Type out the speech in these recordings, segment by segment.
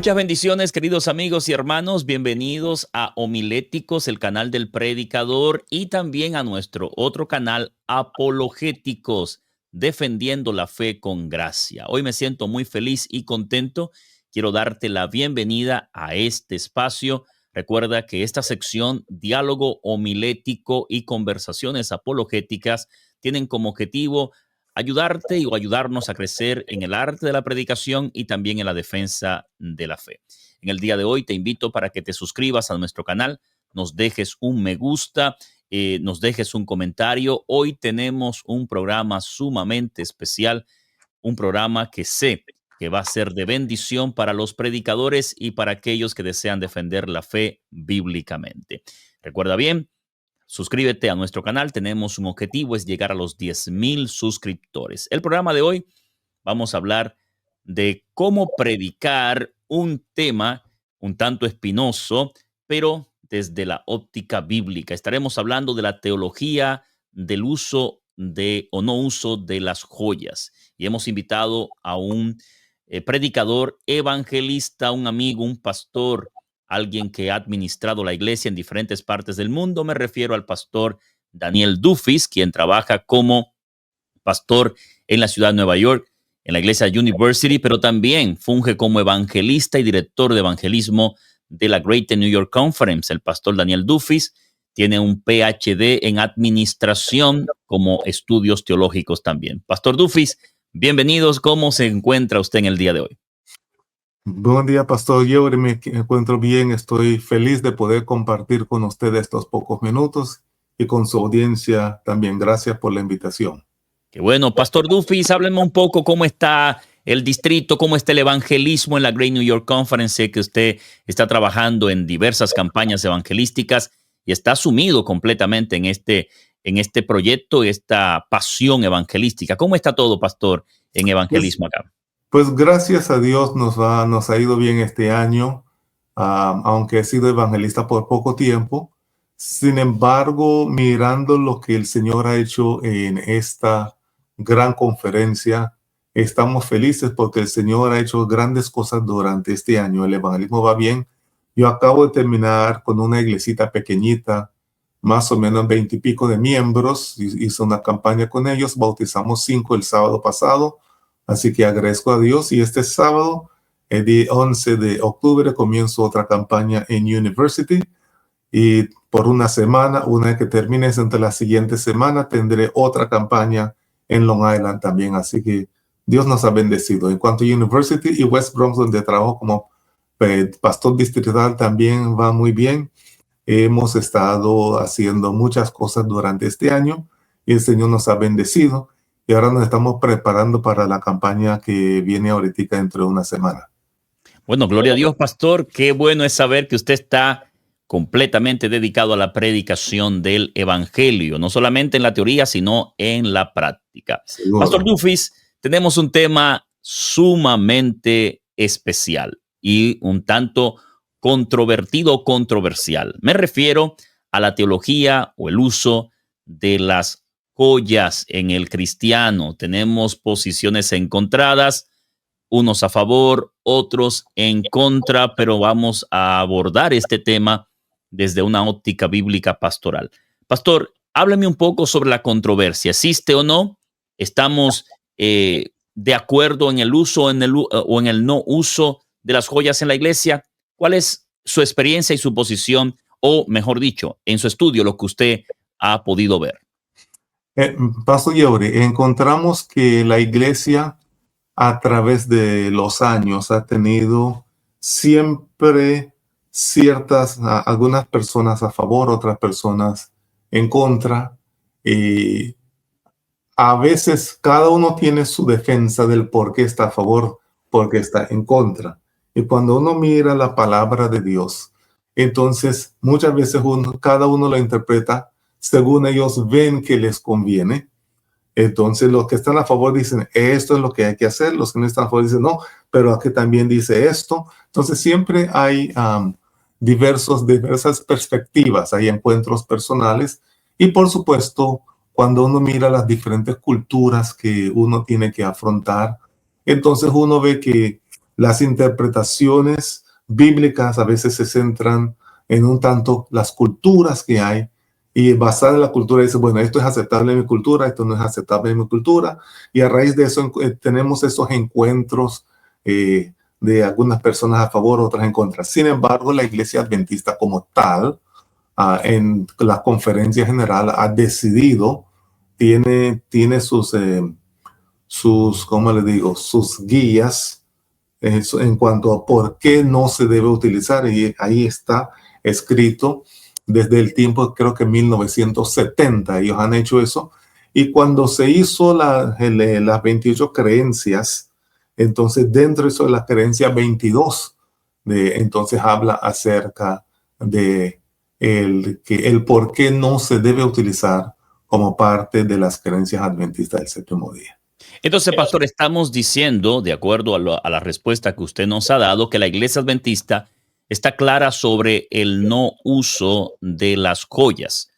Muchas bendiciones, queridos amigos y hermanos. Bienvenidos a Homiléticos, el canal del predicador, y también a nuestro otro canal, Apologéticos, defendiendo la fe con gracia. Hoy me siento muy feliz y contento. Quiero darte la bienvenida a este espacio. Recuerda que esta sección, diálogo homilético y conversaciones apologéticas, tienen como objetivo ayudarte o ayudarnos a crecer en el arte de la predicación y también en la defensa de la fe. En el día de hoy te invito para que te suscribas a nuestro canal, nos dejes un me gusta, nos dejes un comentario. Hoy tenemos un programa sumamente especial, un programa que sé que va a ser de bendición para los predicadores y para aquellos que desean defender la fe bíblicamente. Recuerda bien, suscríbete a nuestro canal. Tenemos un objetivo, es llegar a los 10,000 suscriptores. El programa de hoy vamos a hablar de cómo predicar un tema un tanto espinoso, pero desde la óptica bíblica. Estaremos hablando de la teología del uso de o no uso de las joyas. Y hemos invitado a un predicador, evangelista, un amigo, un pastor, alguien que ha administrado la iglesia en diferentes partes del mundo. Me refiero al pastor Daniel Duffies, quien trabaja como pastor en la ciudad de Nueva York, en la iglesia University, pero también funge como evangelista y director de evangelismo de la Greater New York Conference. El pastor Daniel Duffies tiene un PhD en administración como estudios teológicos también. Pastor Duffies, bienvenidos. ¿Cómo se encuentra usted en el día de hoy? Buen día, Pastor Yeuri. Me encuentro bien. Estoy feliz de poder compartir con usted estos pocos minutos y con su audiencia también. Gracias por la invitación. Qué bueno. Pastor Duffies, hábleme un poco cómo está el distrito, cómo está el evangelismo en la Great New York Conference. Sé que usted está trabajando en diversas campañas evangelísticas y está sumido completamente en este proyecto, esta pasión evangelística. ¿Cómo está todo, pastor, en evangelismo acá? Pues gracias a Dios nos ha ido bien este año, aunque he sido evangelista por poco tiempo. Sin embargo, mirando lo que el Señor ha hecho en esta gran conferencia, estamos felices porque el Señor ha hecho grandes cosas durante este año. El evangelismo va bien. Yo acabo de terminar con una iglesita pequeñita, más o menos 20 y pico de miembros. Hice una campaña con ellos, bautizamos 5 el sábado pasado. Así que agradezco a Dios, y este sábado, el día 11 de octubre, comienzo otra campaña en University, y por una semana, una vez que termine, entre la siguiente semana, tendré otra campaña en Long Island también. Así que Dios nos ha bendecido. En cuanto a University y West Bronx, donde trabajo como pastor distrital, también va muy bien. Hemos estado haciendo muchas cosas durante este año y el Señor nos ha bendecido. Y ahora nos estamos preparando para la campaña que viene ahorita dentro de una semana. Bueno, gloria a Dios, pastor. Qué bueno es saber que usted está completamente dedicado a la predicación del evangelio, no solamente en la teoría, sino en la práctica. Seguro. Pastor Duffies, tenemos un tema sumamente especial y un tanto controvertido o controversial. Me refiero a la teología o el uso de las joyas en el cristiano. Tenemos posiciones encontradas, unos a favor, otros en contra, pero vamos a abordar este tema desde una óptica bíblica pastoral. Pastor, háblame un poco sobre la controversia. ¿Existe o no? ¿Estamos de acuerdo en el uso o en el no uso de las joyas en la iglesia? ¿Cuál es su experiencia y su posición, o mejor dicho, en su estudio, lo que usted ha podido ver? Pastor Yeuri, encontramos que la iglesia a través de los años ha tenido siempre algunas personas a favor, otras personas en contra. Y a veces cada uno tiene su defensa del por qué está a favor, por qué está en contra. Y cuando uno mira la palabra de Dios, entonces muchas veces cada uno lo interpreta según ellos ven que les conviene. Entonces los que están a favor dicen, esto es lo que hay que hacer. Los que no están a favor dicen, no, pero aquí también dice esto. Entonces siempre hay diversas perspectivas, hay encuentros personales. Y por supuesto, cuando uno mira las diferentes culturas que uno tiene que afrontar, entonces uno ve que las interpretaciones bíblicas a veces se centran en un tanto las culturas que hay, y basada en la cultura dice, bueno, esto es aceptable en mi cultura, esto no es aceptable en mi cultura, y a raíz de eso tenemos esos encuentros de algunas personas a favor, otras en contra. Sin embargo, la Iglesia Adventista como tal, en la conferencia general, ha decidido, tiene sus, ¿cómo le digo? Sus guías en cuanto a por qué no se debe utilizar, y ahí está escrito desde el tiempo, creo que 1970, ellos han hecho eso, y cuando se hizo las 28 creencias, entonces dentro de eso de las creencias 22, entonces habla acerca de el por qué no se debe utilizar como parte de las creencias adventistas del séptimo día. Entonces, pastor, estamos diciendo, de acuerdo a la respuesta que usted nos ha dado, que la Iglesia Adventista está clara sobre el no uso de las joyas,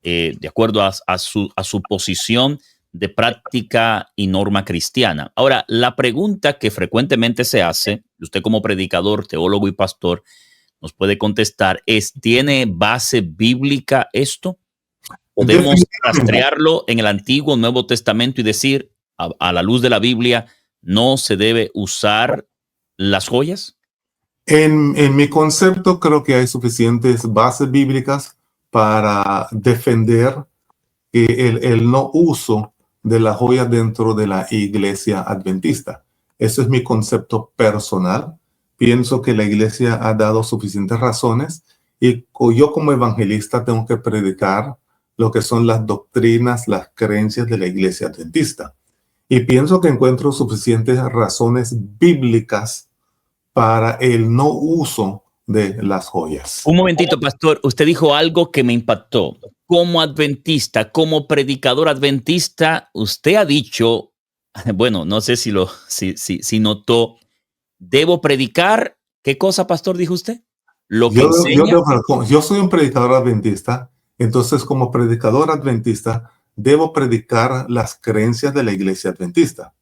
de acuerdo a su posición de práctica y norma cristiana. Ahora, la pregunta que frecuentemente se hace, usted como predicador, teólogo y pastor, nos puede contestar es, ¿tiene base bíblica esto? ¿Podemos rastrearlo en el Antiguo, Nuevo Testamento y decir, a la luz de la Biblia, no se debe usar las joyas? En mi concepto, creo que hay suficientes bases bíblicas para defender el no uso de la joya dentro de la iglesia adventista. Eso es mi concepto personal. Pienso que la iglesia ha dado suficientes razones, y yo como evangelista tengo que predicar lo que son las doctrinas, las creencias de la iglesia adventista. Y pienso que encuentro suficientes razones bíblicas para el no uso de las joyas. Un momentito, pastor. Usted dijo algo que me impactó. Como adventista, como predicador adventista, usted ha dicho, bueno, no sé si notó, debo predicar. ¿Qué cosa, pastor, dijo usted? Lo que enseña. Yo soy un predicador adventista, entonces como predicador adventista debo predicar las creencias de la iglesia adventista,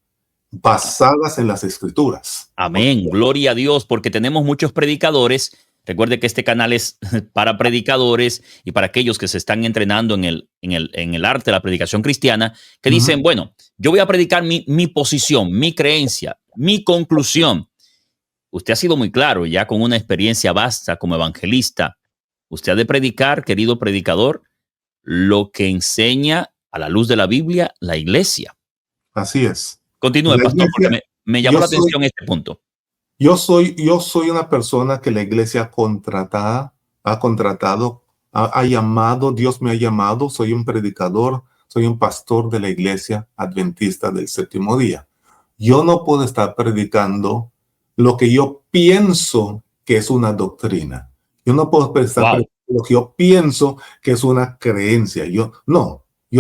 basadas en las escrituras. Amén, gloria a Dios, porque tenemos muchos predicadores. Recuerde que este canal es para predicadores y para aquellos que se están entrenando en el arte de la predicación cristiana, que dicen, bueno, yo voy a predicar mi posición, mi creencia, mi conclusión. Usted ha sido muy claro, ya con una experiencia vasta como evangelista. Usted ha de predicar, querido predicador, lo que enseña a la luz de la Biblia la iglesia. Así es. Continúe, La pastor, iglesia, porque me llamó la atención este punto. Yo soy una persona que la iglesia ha contratado, ha llamado, Dios me ha llamado, soy un predicador, soy un pastor de la iglesia adventista del séptimo día. Yo no puedo estar predicando lo que yo pienso que es una doctrina. Yo no puedo estar predicando lo que yo pienso que es una creencia. Yo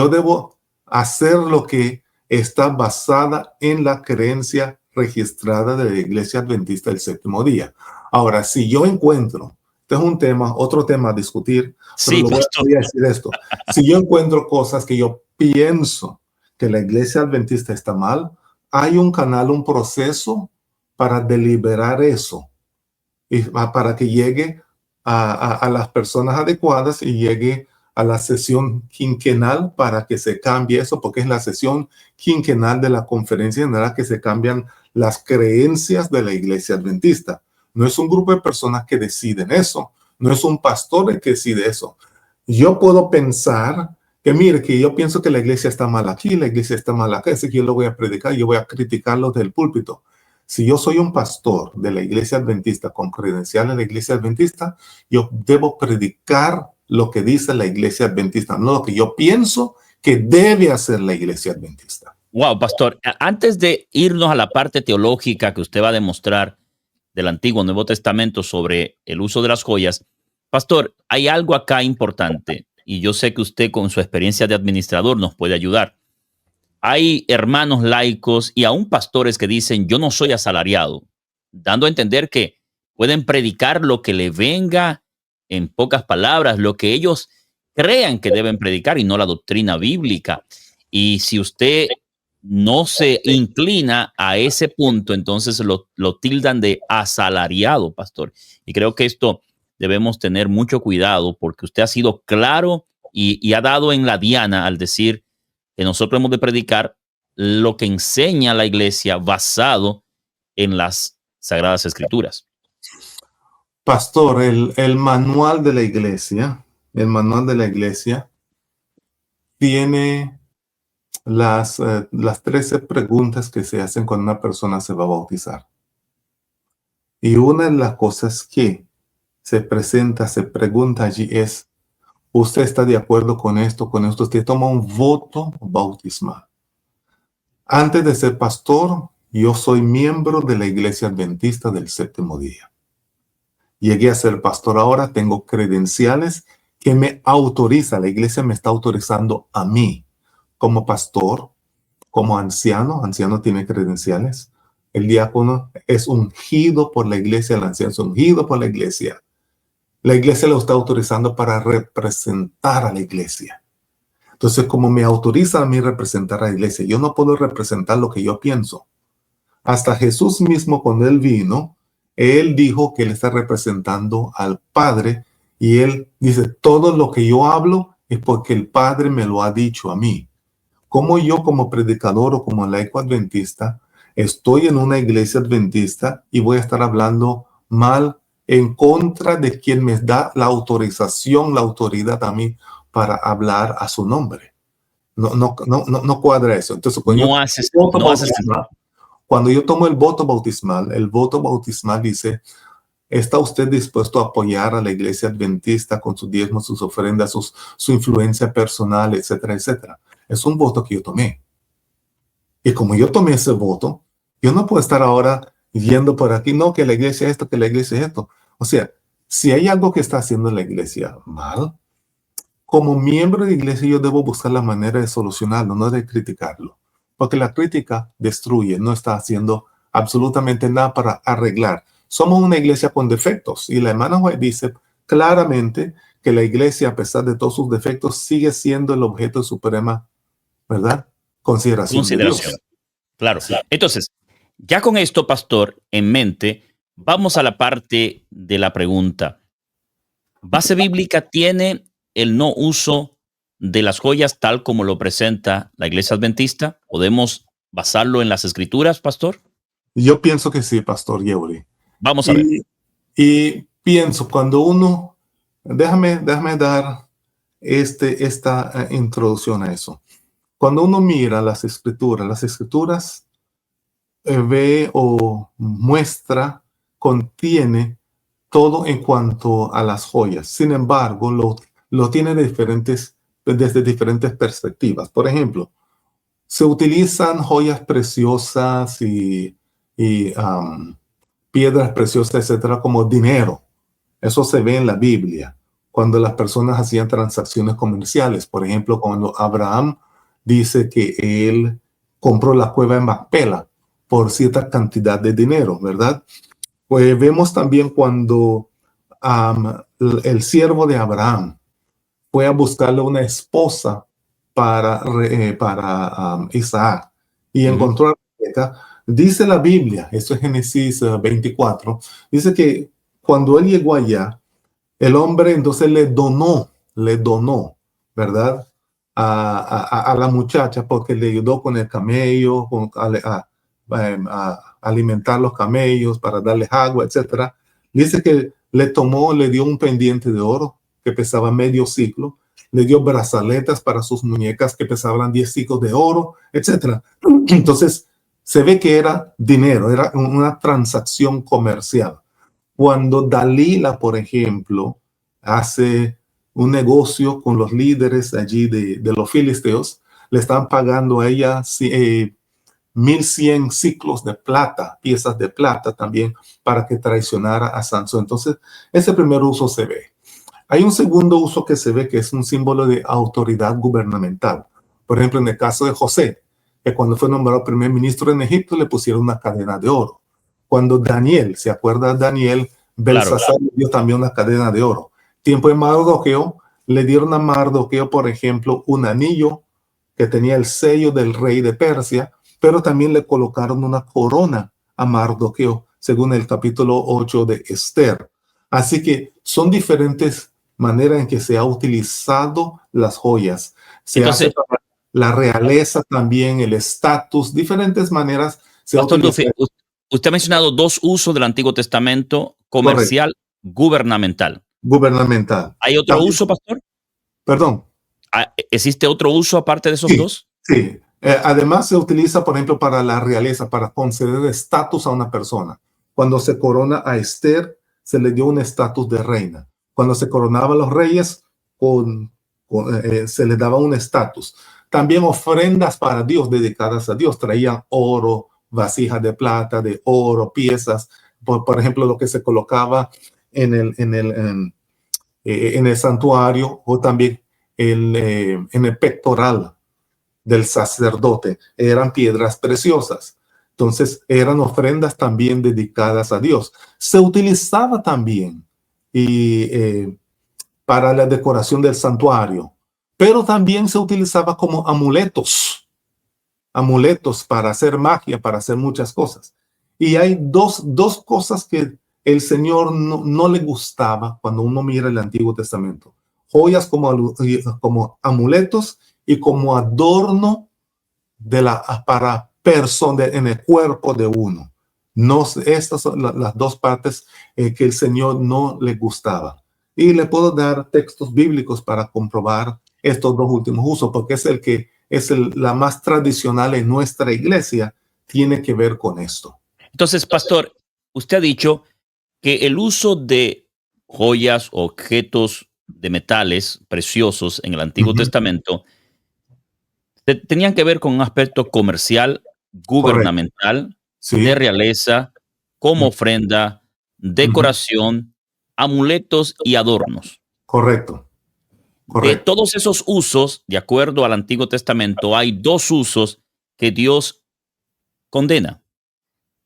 debo hacer lo que está basada en la creencia registrada de la iglesia adventista del séptimo día. Ahora, si yo encuentro, este es un tema, otro tema a discutir, Sí, pero voy a decir esto. Si yo encuentro cosas que yo pienso que la iglesia adventista está mal, hay un canal, un proceso para deliberar eso, y para que llegue a las personas adecuadas y llegue a la sesión quinquenal para que se cambie eso, porque es la sesión quinquenal de la conferencia general que se cambian las creencias de la iglesia adventista. No es un grupo de personas que deciden eso, no es un pastor el que decide eso. Yo puedo pensar que, mire, que yo pienso que la iglesia está mal aquí, la iglesia está mal acá, así que yo lo voy a predicar, yo voy a criticarlo del púlpito. Si yo soy un pastor de la iglesia adventista con credencial en la iglesia adventista, yo debo predicar lo que dice la iglesia adventista, no lo que yo pienso que debe hacer la iglesia adventista. Wow, pastor, antes de irnos a la parte teológica que usted va a demostrar del Antiguo Nuevo Testamento sobre el uso de las joyas, pastor, hay algo acá importante y yo sé que usted con su experiencia de administrador nos puede ayudar. Hay hermanos laicos y aún pastores que dicen, yo no soy asalariado, dando a entender que pueden predicar lo que le venga, en pocas palabras, lo que ellos crean que deben predicar y no la doctrina bíblica. Y si usted no se inclina a ese punto, entonces lo tildan de asalariado, pastor. Y creo que esto debemos tener mucho cuidado porque usted ha sido claro y ha dado en la diana al decir que nosotros hemos de predicar lo que enseña la iglesia basado en las Sagradas Escrituras. Pastor, el manual de la iglesia, el manual de la iglesia tiene las 13 preguntas que se hacen cuando una persona se va a bautizar. Y una de las cosas que se pregunta allí es, ¿usted está de acuerdo con esto? Con esto usted toma un voto bautismal. Antes de ser pastor, yo soy miembro de la Iglesia Adventista del Séptimo Día. Llegué a ser pastor ahora, tengo credenciales que me autoriza, la iglesia me está autorizando a mí como pastor, como anciano tiene credenciales. El diácono es ungido por la iglesia, el anciano es ungido por la iglesia. La iglesia lo está autorizando para representar a la iglesia. Entonces, como me autoriza a mí representar a la iglesia, yo no puedo representar lo que yo pienso. Hasta Jesús mismo, cuando él vino, él dijo que él está representando al Padre y él dice, todo lo que yo hablo es porque el Padre me lo ha dicho a mí. Como yo como predicador o como laico adventista, estoy en una iglesia adventista y voy a estar hablando mal en contra de quien me da la autorización, la autoridad a mí para hablar a su nombre. No cuadra eso. Entonces, cuando yo tomo el voto bautismal dice, ¿está usted dispuesto a apoyar a la iglesia adventista con sus diezmos, sus ofrendas, su influencia personal, etcétera, etcétera? Es un voto que yo tomé. Y como yo tomé ese voto, yo no puedo estar ahora yendo por aquí, no, que la iglesia es esto, que la iglesia es esto. O sea, si hay algo que está haciendo la iglesia mal, como miembro de la iglesia yo debo buscar la manera de solucionarlo, no de criticarlo. Porque la crítica destruye, no está haciendo absolutamente nada para arreglar. Somos una iglesia con defectos y la hermana White dice claramente que la iglesia, a pesar de todos sus defectos, sigue siendo el objeto de suprema, ¿verdad? Consideración de Dios. Claro. Entonces, ya con esto, pastor, en mente, vamos a la parte de la pregunta. ¿Base bíblica tiene el no uso de las joyas tal como lo presenta la iglesia adventista? ¿Podemos basarlo en las escrituras, pastor? Yo pienso que sí, pastor Yeuri. Vamos a ver. Y pienso, cuando uno, déjame dar esta introducción a eso. Cuando uno mira las escrituras ve o muestra, contiene todo en cuanto a las joyas. Sin embargo, lo tiene desde diferentes perspectivas. Por ejemplo, se utilizan joyas preciosas y piedras preciosas, etcétera, como dinero. Eso se ve en la Biblia. Cuando las personas hacían transacciones comerciales, por ejemplo, cuando Abraham dice que él compró la cueva en Macpela por cierta cantidad de dinero, ¿verdad? Pues vemos también cuando el siervo de Abraham fue a buscarle una esposa para Isaac y encontró a Rebeca. Dice la Biblia, esto es Génesis 24, dice que cuando él llegó allá, el hombre entonces le donó, ¿verdad? A la muchacha porque le ayudó con el camello, a alimentar los camellos, para darles agua, etcétera. Dice que le dio un pendiente de oro que pesaba medio ciclo, le dio brazaletas para sus muñecas que pesaban 10 ciclos de oro, etcétera. Entonces, se ve que era dinero, era una transacción comercial. Cuando Dalila, por ejemplo, hace un negocio con los líderes allí de los filisteos, le están pagando a ella 1100 ciclos de plata, piezas de plata también, para que traicionara a Sansón. Entonces, ese primer uso se ve. Hay un segundo uso que se ve que es un símbolo de autoridad gubernamental. Por ejemplo, en el caso de José, que cuando fue nombrado primer ministro en Egipto, le pusieron una cadena de oro. Cuando Daniel, ¿se acuerda Daniel? Belsasar le dio también una cadena de oro. Tiempo de Mardoqueo, le dieron a Mardoqueo, por ejemplo, un anillo que tenía el sello del rey de Persia, pero también le colocaron una corona a Mardoqueo, según el capítulo 8 de Esther. Así que son diferentes maneras en que se ha utilizado las joyas. Se hace Entonces, para la realeza también, el estatus, diferentes maneras se ha Pastor Duffy, utilizado. usted ha mencionado dos usos del Antiguo Testamento: Correcto, comercial, gubernamental. gubernamental. ¿Hay otro También, uso, pastor? perdón, ¿Existe otro uso aparte de esos sí, dos? sí. Además se utiliza, por ejemplo, para la realeza, para conceder estatus a una persona. Cuando se corona a Esther, se le dio un estatus de reina. Cuando se coronaban los reyes, se les daba un estatus. También ofrendas para Dios, dedicadas a Dios. Traían oro, vasijas de plata, de oro, piezas. Por ejemplo, lo que se colocaba en el santuario, o también en el pectoral del sacerdote. Eran piedras preciosas. Entonces, eran ofrendas también dedicadas a Dios. Se utilizaba también para la decoración del santuario, pero también se utilizaba como amuletos para hacer magia, para hacer muchas cosas. Y hay dos cosas que el Señor no le gustaba cuando uno mira el Antiguo Testamento. Joyas como amuletos y como adorno para persona en el cuerpo de uno. No, estas son las dos partes que el Señor no le gustaba. Y le puedo dar textos bíblicos para comprobar estos dos últimos usos, porque es el que es la más tradicional en nuestra iglesia, tiene que ver con esto. Entonces, pastor, usted ha dicho que el uso de joyas, objetos de metales preciosos en el Antiguo Testamento tenían que ver con un aspecto comercial, Correcto. gubernamental, de Sí. realeza, como ofrenda, decoración, amuletos y adornos. Correcto. De Correcto. todos esos usos, de acuerdo al Antiguo Testamento, hay dos usos que Dios condena: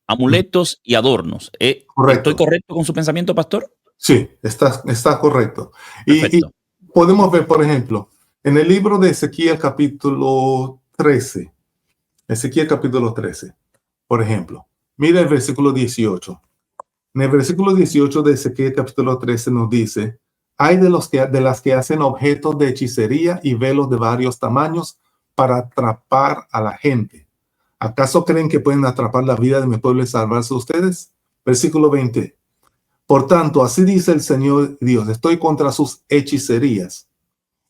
amuletos y adornos. ¿Estoy Correcto. correcto con su pensamiento, pastor? Sí, está correcto. Y Perfecto. podemos ver, por ejemplo, en el libro de Ezequiel capítulo 13, por ejemplo, mira el versículo 18. En el versículo 18 de Ezequiel capítulo 13 nos dice: hay de las que hacen objetos de hechicería y velos de varios tamaños para atrapar a la gente. ¿Acaso creen que pueden atrapar la vida de mi pueblo y salvarse ustedes? Versículo 20. Por tanto, así dice el Señor Dios: estoy contra sus hechicerías,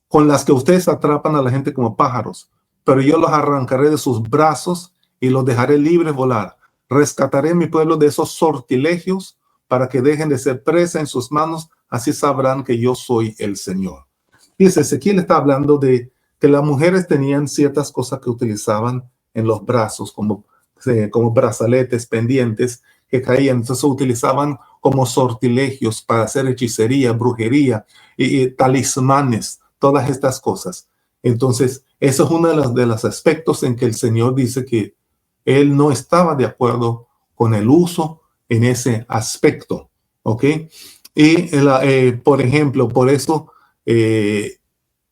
con las que ustedes atrapan a la gente como pájaros, pero yo los arrancaré de sus brazos y los dejaré libres volar. Rescataré a mi pueblo de esos sortilegios para que dejen de ser presa en sus manos, así sabrán que yo soy el Señor. Dice, Ezequiel está hablando de que las mujeres tenían ciertas cosas que utilizaban en los brazos, como brazaletes, pendientes que caían, entonces se utilizaban como sortilegios para hacer hechicería, brujería y talismanes, todas estas cosas. Entonces, eso es uno de los aspectos en que el Señor dice que Él no estaba de acuerdo con el uso en ese aspecto, ¿ok? Y, por ejemplo, por eso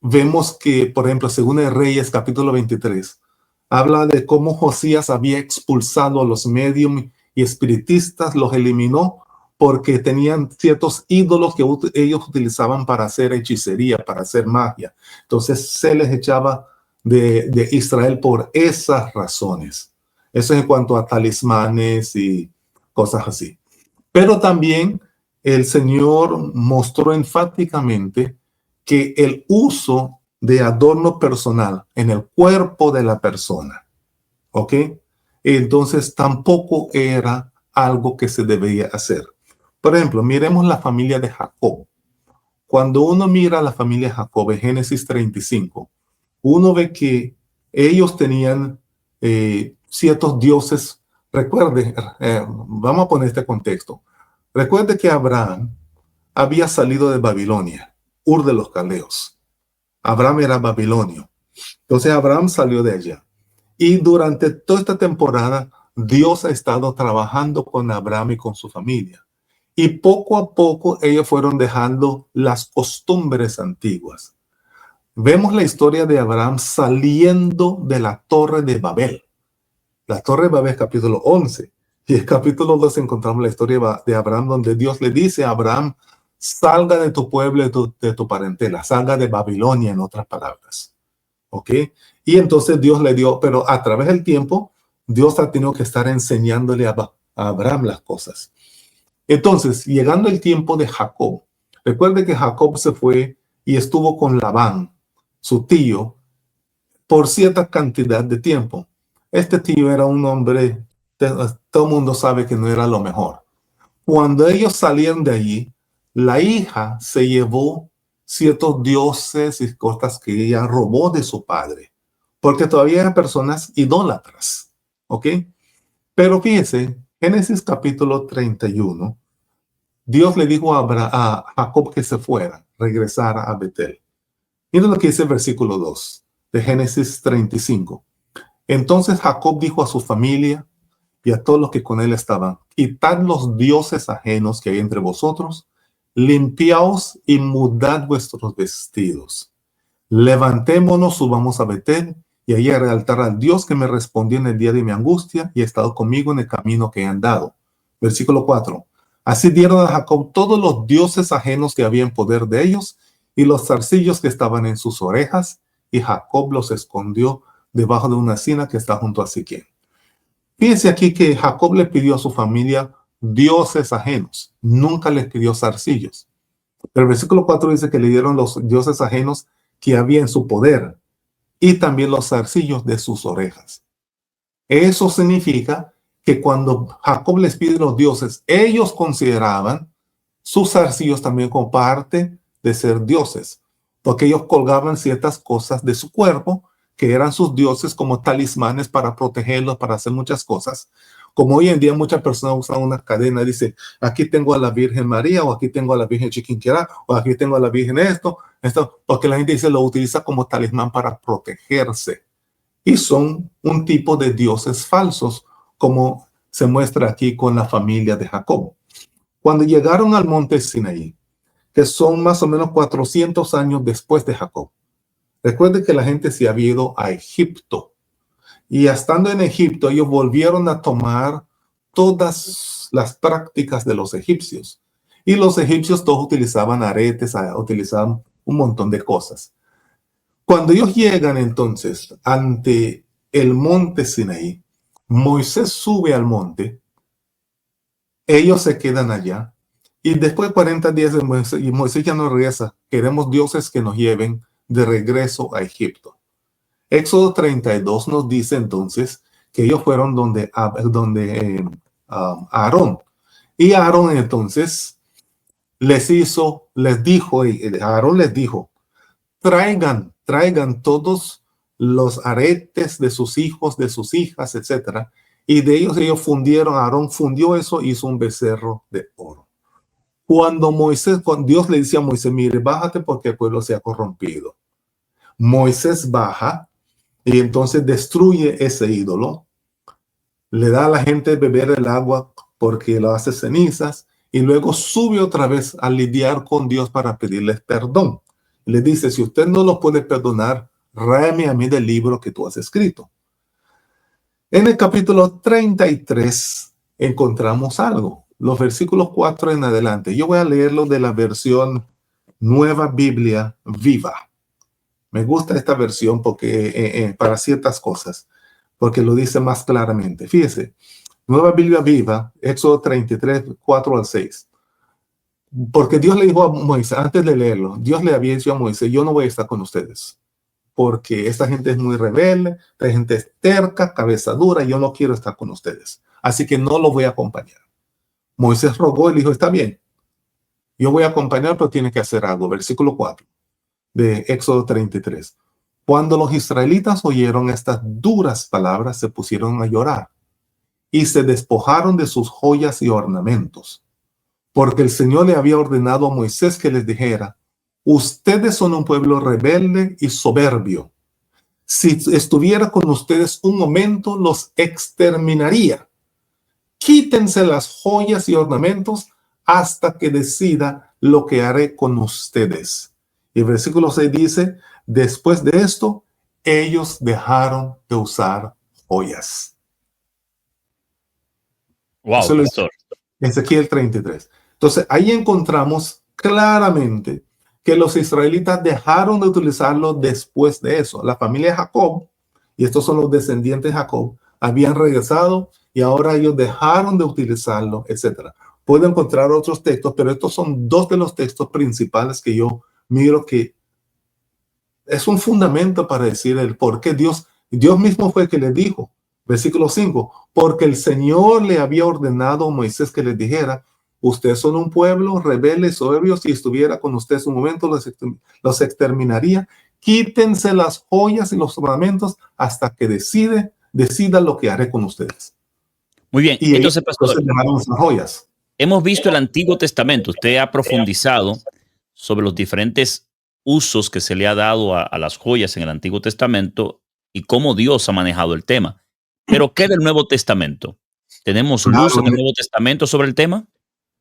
vemos que, por ejemplo, según el Reyes capítulo 23, habla de cómo Josías había expulsado a los medium y espiritistas, los eliminó porque tenían ciertos ídolos que ellos utilizaban para hacer hechicería, para hacer magia. Entonces se les echaba de Israel por esas razones. Eso es en cuanto a talismanes y cosas así. Pero también el Señor mostró enfáticamente que el uso de adorno personal en el cuerpo de la persona, ¿ok? Entonces tampoco era algo que se debía hacer. Por ejemplo, miremos la familia de Jacob. Cuando uno mira la familia de Jacob en Génesis 35, uno ve que ellos tenían ciertos dioses. Recuerde, vamos a poner este contexto. Recuerde que Abraham había salido de Babilonia, Ur de los Caldeos. Abraham era babilonio. Entonces Abraham salió de allá. Y durante toda esta temporada, Dios ha estado trabajando con Abraham y con su familia. Y poco a poco ellos fueron dejando las costumbres antiguas. Vemos la historia de Abraham saliendo de la Torre de Babel. La Torre de Babel es capítulo 11. Y en el capítulo 2 encontramos la historia de Abraham, donde Dios le dice a Abraham, salga de tu pueblo, de tu parentela, salga de Babilonia, en otras palabras. ¿Ok? Y entonces Dios le dio, pero a través del tiempo, Dios ha tenido que estar enseñándole a Abraham las cosas. Entonces, llegando el tiempo de Jacob, recuerde que Jacob se fue y estuvo con Labán, su tío, por cierta cantidad de tiempo. Este tío era un hombre, todo el mundo sabe que no era lo mejor. Cuando ellos salieron de allí, la hija se llevó ciertos dioses y cosas que ella robó de su padre, porque todavía eran personas idólatras, ¿ok? Pero fíjense, Génesis capítulo 31, Dios le dijo a Jacob que se fuera, regresara a Betel. Miren lo que dice el versículo 2 de Génesis 35. Entonces Jacob dijo a su familia y a todos los que con él estaban, quitad los dioses ajenos que hay entre vosotros, limpiaos y mudad vuestros vestidos. Levantémonos, subamos a Betel, y allí haré altar al Dios que me respondió en el día de mi angustia y ha estado conmigo en el camino que he andado. Versículo 4. Así dieron a Jacob todos los dioses ajenos que había en poder de ellos y los zarcillos que estaban en sus orejas, y Jacob los escondió debajo de una encina que está junto a Siquem. Fíjense aquí que Jacob le pidió a su familia dioses ajenos, nunca les pidió zarcillos. Pero el versículo 4 dice que le dieron los dioses ajenos que había en su poder y también los zarcillos de sus orejas. Eso significa que cuando Jacob les pide los dioses, ellos consideraban sus zarcillos también como parte de ser dioses, porque ellos colgaban ciertas cosas de su cuerpo que eran sus dioses como talismanes para protegerlos, para hacer muchas cosas. Como hoy en día muchas personas usan una cadena y dicen, aquí tengo a la Virgen María, o aquí tengo a la Virgen Chiquinquirá, o aquí tengo a la Virgen esto, porque la gente dice lo utiliza como talismán para protegerse. Y son un tipo de dioses falsos, como se muestra aquí con la familia de Jacob. Cuando llegaron al monte Sinaí, que son más o menos 400 años después de Jacob, recuerden que la gente se había ido a Egipto. Y estando en Egipto, ellos volvieron a tomar todas las prácticas de los egipcios. Y los egipcios todos utilizaban aretes, utilizaban un montón de cosas. Cuando ellos llegan entonces ante el monte Sinaí, Moisés sube al monte, ellos se quedan allá. Y después de 40 días de Moisés ya no regresa. Queremos dioses que nos lleven de regreso a Egipto. Éxodo 32 nos dice entonces que ellos fueron donde Aarón. Y Aarón entonces Aarón les dijo, traigan todos los aretes de sus hijos, de sus hijas, etc. Y de ellos fundieron, Aarón fundió eso y hizo un becerro de oro. Cuando Dios le dice a Moisés, mire, bájate porque el pueblo se ha corrompido. Moisés baja y entonces destruye ese ídolo, le da a la gente beber el agua porque lo hace cenizas, y luego sube otra vez a lidiar con Dios para pedirles perdón. Le dice, si usted no lo puede perdonar, ráeme a mí del libro que tú has escrito. En el capítulo 33 encontramos algo, los versículos 4 en adelante. Yo voy a leerlo de la versión Nueva Biblia Viva. Me gusta esta versión porque para ciertas cosas, porque lo dice más claramente. Fíjese, Nueva Biblia Viva, Éxodo 33, 4 al 6. Porque Dios le dijo a Moisés, antes de leerlo, Dios le había dicho a Moisés, yo no voy a estar con ustedes, porque esta gente es muy rebelde, esta gente es terca, cabeza dura, y yo no quiero estar con ustedes. Así que no los voy a acompañar. Moisés rogó y le dijo, está bien, yo voy a acompañar, pero tiene que hacer algo. Versículo 4 de Éxodo 33. Cuando los israelitas oyeron estas duras palabras, se pusieron a llorar y se despojaron de sus joyas y ornamentos, porque el Señor le había ordenado a Moisés que les dijera, ustedes son un pueblo rebelde y soberbio. Si estuviera con ustedes un momento, los exterminaría. Quítense las joyas y ornamentos hasta que decida lo que haré con ustedes. Y el versículo 6 dice, después de esto, ellos dejaron de usar joyas. Wow, Eso lo dice pastor. Ezequiel 33. Entonces, ahí encontramos claramente que los israelitas dejaron de utilizarlo después de eso. La familia de Jacob, y estos son los descendientes de Jacob, habían regresado y ahora ellos dejaron de utilizarlo, etcétera. Puedo encontrar otros textos, pero estos son dos de los textos principales que yo miro que es un fundamento para decir el por qué Dios mismo fue el que le dijo, versículo 5, porque el Señor le había ordenado a Moisés que les dijera, ustedes son un pueblo rebelde, soberbio, si estuviera con ustedes un momento los exterminaría, quítense las joyas y los ornamentos hasta que decida lo que haré con ustedes. Muy bien, Y ellos entonces, pastor, dejaron esas joyas. hemos visto el Antiguo Testamento. Usted ha profundizado sobre los diferentes usos que se le ha dado a las joyas en el Antiguo Testamento y cómo Dios ha manejado el tema. Pero, ¿qué del Nuevo Testamento? ¿Tenemos luz en el Nuevo Testamento sobre el tema?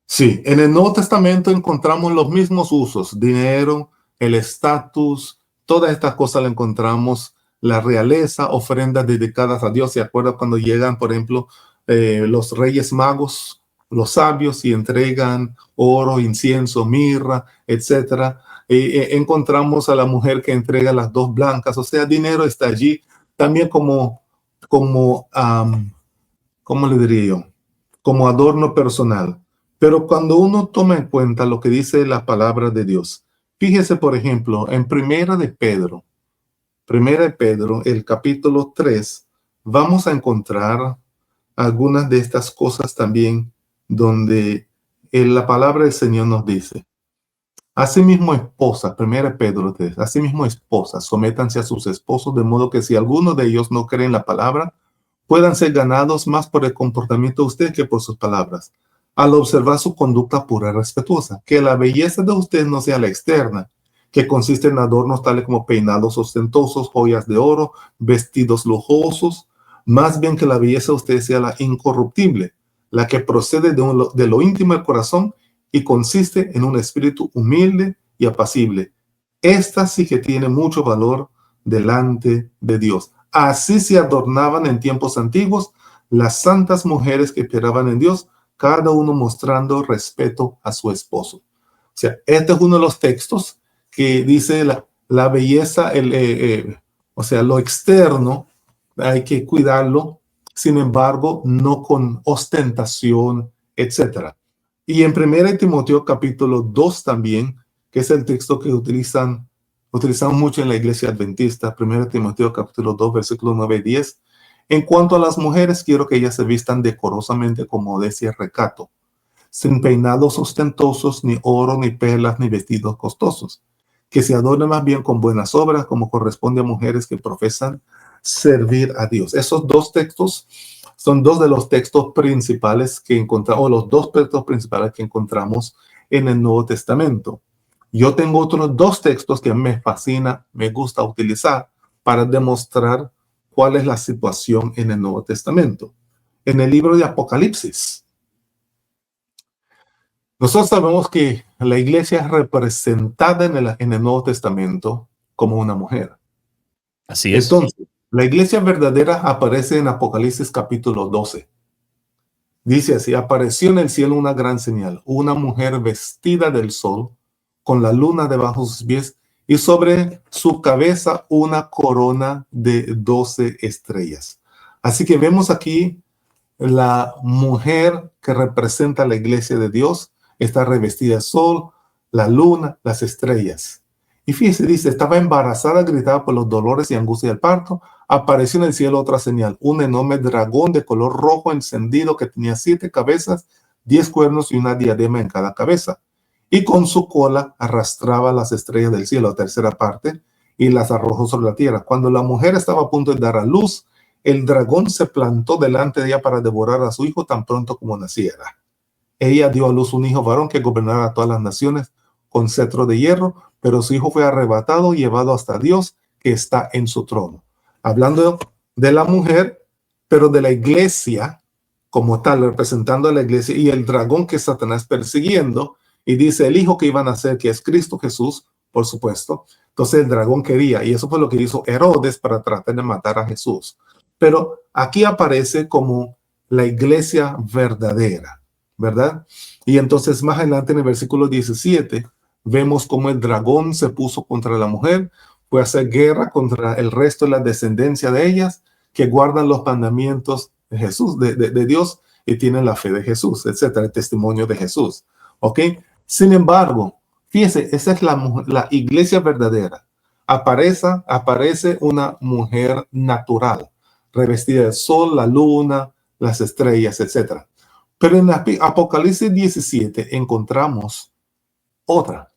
Sí, en el Nuevo Testamento encontramos los mismos usos, dinero, el estatus, todas estas cosas las encontramos, la realeza, ofrendas dedicadas a Dios. ¿Se acuerdan cuando llegan, por ejemplo, los reyes magos, los sabios, y entregan oro, incienso, mirra, etcétera? Encontramos a la mujer que entrega las dos blancas, o sea, dinero está allí también ¿cómo le diría yo? Como adorno personal. Pero cuando uno toma en cuenta lo que dice la palabra de Dios, fíjese, por ejemplo, en Primera de Pedro, el capítulo 3, vamos a encontrar algunas de estas cosas también donde la palabra del Señor nos dice, asimismo esposas, 1 Pedro 3, asimismo esposas, sométanse a sus esposos, de modo que si alguno de ellos no cree en la palabra, puedan ser ganados más por el comportamiento de usted que por sus palabras, al observar su conducta pura y respetuosa. Que la belleza de usted no sea la externa, que consiste en adornos tales como peinados ostentosos, joyas de oro, vestidos lujosos, más bien que la belleza de usted sea la incorruptible, la que procede de lo íntimo del corazón y consiste en un espíritu humilde y apacible. Esta sí que tiene mucho valor delante de Dios. Así se adornaban en tiempos antiguos las santas mujeres que esperaban en Dios, cada uno mostrando respeto a su esposo. O sea, este es uno de los textos que dice la belleza, o sea, lo externo, hay que cuidarlo, sin embargo, no con ostentación, etcétera. Y en 1 Timoteo capítulo 2 también, que es el texto que utilizamos mucho en la iglesia adventista, 1 Timoteo capítulo 2, versículos 9 y 10. En cuanto a las mujeres, quiero que ellas se vistan decorosamente con modestia y recato, sin peinados ostentosos, ni oro, ni perlas, ni vestidos costosos, que se adornen más bien con buenas obras, como corresponde a mujeres que profesan servir a Dios. Esos dos textos son dos de los textos principales que encontramos, o los dos textos principales que encontramos en el Nuevo Testamento. Yo tengo otros dos textos que me fascina, me gusta utilizar para demostrar cuál es la situación en el Nuevo Testamento. En el libro de Apocalipsis, nosotros sabemos que la iglesia es representada en el Nuevo Testamento como una mujer. Así es. Entonces, la iglesia verdadera aparece en Apocalipsis capítulo 12. Dice así, apareció en el cielo una gran señal, una mujer vestida del sol, con la luna debajo de sus pies, y sobre su cabeza una corona de 12 estrellas. Así que vemos aquí la mujer que representa la iglesia de Dios, está revestida del sol, la luna, las estrellas. Y fíjese, dice, estaba embarazada, gritaba por los dolores y angustia del parto. Apareció en el cielo otra señal, un enorme dragón de color rojo encendido que tenía 7 cabezas, 10 cuernos y una diadema en cada cabeza. Y con su cola arrastraba las estrellas del cielo, la tercera parte, y las arrojó sobre la tierra. Cuando la mujer estaba a punto de dar a luz, el dragón se plantó delante de ella para devorar a su hijo tan pronto como naciera. Ella dio a luz un hijo varón que gobernara a todas las naciones con cetro de hierro, pero su hijo fue arrebatado y llevado hasta Dios, que está en su trono. Hablando de la mujer, pero de la iglesia como tal, representando a la iglesia, y el dragón que Satanás persiguiendo, y dice el hijo que iban a nacer, que es Cristo Jesús, por supuesto. Entonces el dragón quería, y eso fue lo que hizo Herodes para tratar de matar a Jesús. Pero aquí aparece como la iglesia verdadera, ¿verdad? Y entonces más adelante en el versículo 17 vemos cómo el dragón se puso contra la mujer, fue a hacer guerra contra el resto de la descendencia de ellas que guardan los mandamientos de Jesús, de Dios, y tienen la fe de Jesús, etcétera, el testimonio de Jesús. ¿Ok? Sin embargo, fíjese, esa es la iglesia verdadera. Aparece una mujer natural, revestida del sol, la luna, las estrellas, etcétera. Pero en Apocalipsis 17 encontramos otra.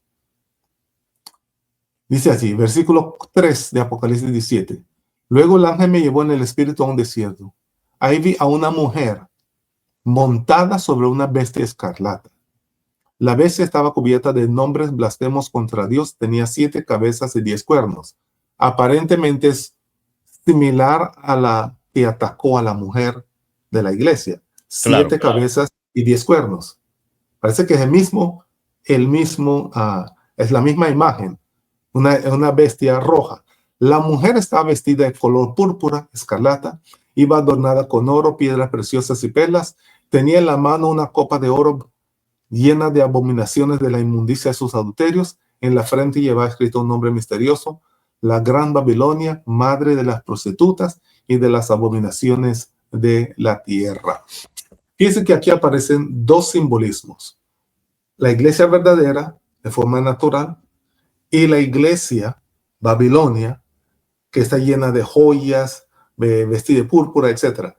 Dice así, versículo 3 de Apocalipsis 17. Luego el ángel me llevó en el espíritu a un desierto. Ahí vi a una mujer montada sobre una bestia escarlata. La bestia estaba cubierta de nombres blasfemos contra Dios, tenía 7 cabezas y 10 cuernos. Aparentemente es similar a la que atacó a la mujer de la iglesia. 7 cabezas y 10 cuernos. Parece que es es la misma imagen, una bestia roja. La mujer estaba vestida de color púrpura, escarlata, iba adornada con oro, piedras preciosas y perlas. Tenía en la mano una copa de oro llena de abominaciones de la inmundicia de sus adulterios. En la frente llevaba escrito un nombre misterioso: la Gran Babilonia, madre de las prostitutas y de las abominaciones de la tierra. Fíjense que aquí aparecen 2 simbolismos: la iglesia verdadera de forma natural y la iglesia Babilonia, que está llena de joyas, vestida de púrpura, etc.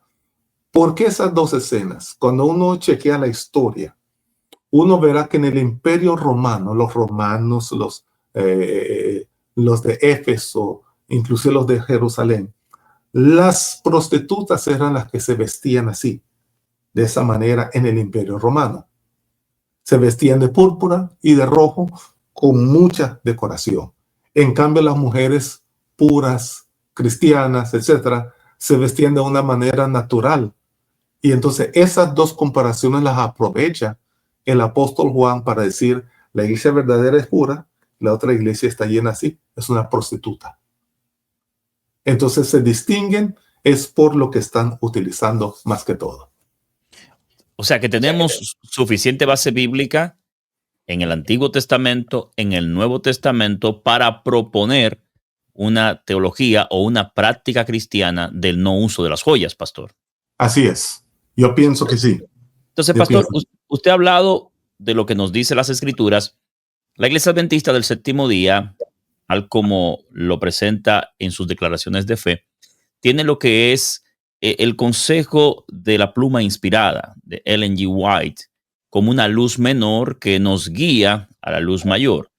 ¿Por qué esas 2 escenas? Cuando uno chequea la historia, uno verá que en el Imperio Romano, los romanos, los de Éfeso, inclusive los de Jerusalén, las prostitutas eran las que se vestían así, de esa manera en el Imperio Romano. Se vestían de púrpura y de rojo con mucha decoración. En cambio, las mujeres puras, cristianas, etcétera, se vestían de una manera natural. Y entonces esas 2 comparaciones las aprovecha el apóstol Juan para decir: la iglesia verdadera es pura, la otra iglesia está llena así, es una prostituta. Entonces se distinguen es por lo que están utilizando más que todo. O sea que tenemos suficiente base bíblica en el Antiguo Testamento, en el Nuevo Testamento, para proponer una teología o una práctica cristiana del no uso de las joyas, pastor. Así es. Yo pienso que sí. Entonces, pastor, usted ha hablado de lo que nos dice las Escrituras. La Iglesia Adventista del Séptimo Día, tal como lo presenta en sus declaraciones de fe, tiene lo que es el consejo de la pluma inspirada de Ellen G. White como una luz menor que nos guía a la luz mayor.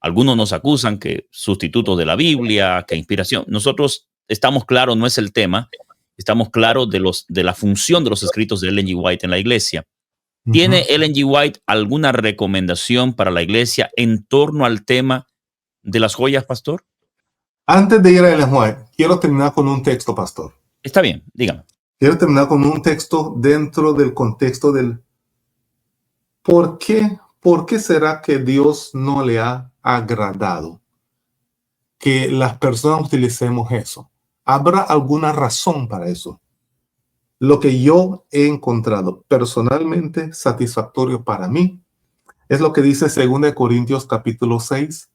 Algunos nos acusan que sustituto de la Biblia, que inspiración. Nosotros estamos claros, no es el tema. Estamos claros de la función de los escritos de Ellen G. White en la iglesia. ¿Tiene Ellen G. White alguna recomendación para la iglesia en torno al tema de las joyas, pastor? Antes de ir a Ellen White, quiero terminar con un texto, pastor. Está bien, dígame. Quiero terminar con un texto dentro del contexto del ¿por qué será que Dios no le ha agradado que las personas utilicemos eso? ¿Habrá alguna razón para eso? Lo que yo he encontrado personalmente satisfactorio para mí es lo que dice 2 Corintios capítulo 6,